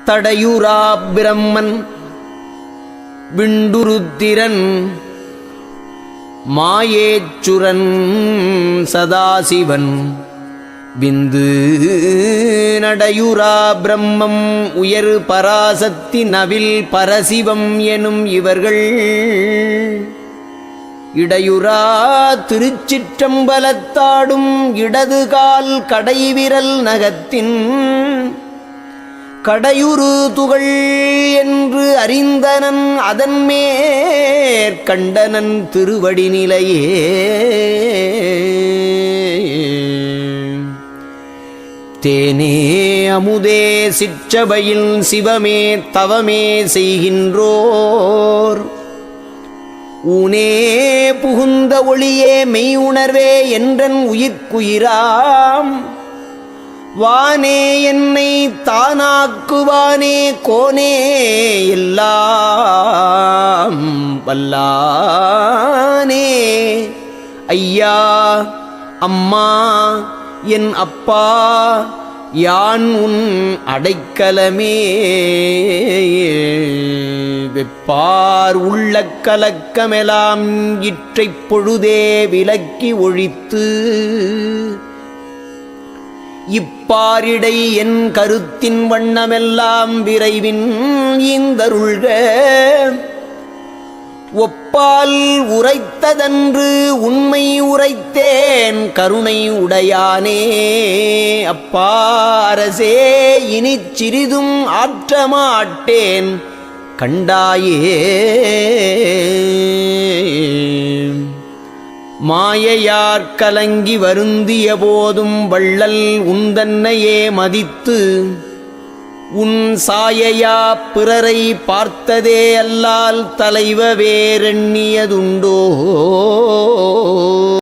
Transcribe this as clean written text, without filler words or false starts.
தடையுரா பிரம்மன் விண்டுருத்திரன் மாயேச்சுரன் சதாசிவன் விந்து நடையுரா பிரம்மம் உயர் பராசக்தி நவில் பரசிவம் எனும் இவர்கள் இடையுரா திருச்சிற்றம்பலத்தாடும் இடதுகால் கடைவிரல் நகத்தின் கடையுறு துகள் என்று அறிந்தனன் அதன் மேற்கண்டனன் திருவடி நிலையே. தேனே அமுதே சிற்றபையில் சிவமே தவமே செய்கின்றோர் ஊனே புகுந்த ஒளியே மெய் உணர்வே என்றன் உயிர்க்குயிராம் வானே என்னை தானாக்குவானே கோனே எல்லாம் வல்லானே ஐயா அம்மா என் அப்பா யான் உன் அடைக்கலமே. வெப்பார் உள்ள கலக்கமெலாம் இற்றைப் பொழுதே விலக்கி ஒழித்து இப்பாரிடை என் கருத்தின் வண்ணமெல்லாம் விரைவின் ஈந்தருள்க ஒப்பால் உரைத்ததன்று உண்மை உரைத்தேன் கருணை உடையானே. அப்பா அரசே இனிச் சிறிதும் ஆற்றமாட்டேன் கண்டாயே. மாயையார் கலங்கி வருந்திய போதும் வள்ளல் உந்தன்னையே மதித்து உன் சாயையா பிறரை பார்த்ததே அல்லால் தலைவ வேறெண்ணியதுண்டோ.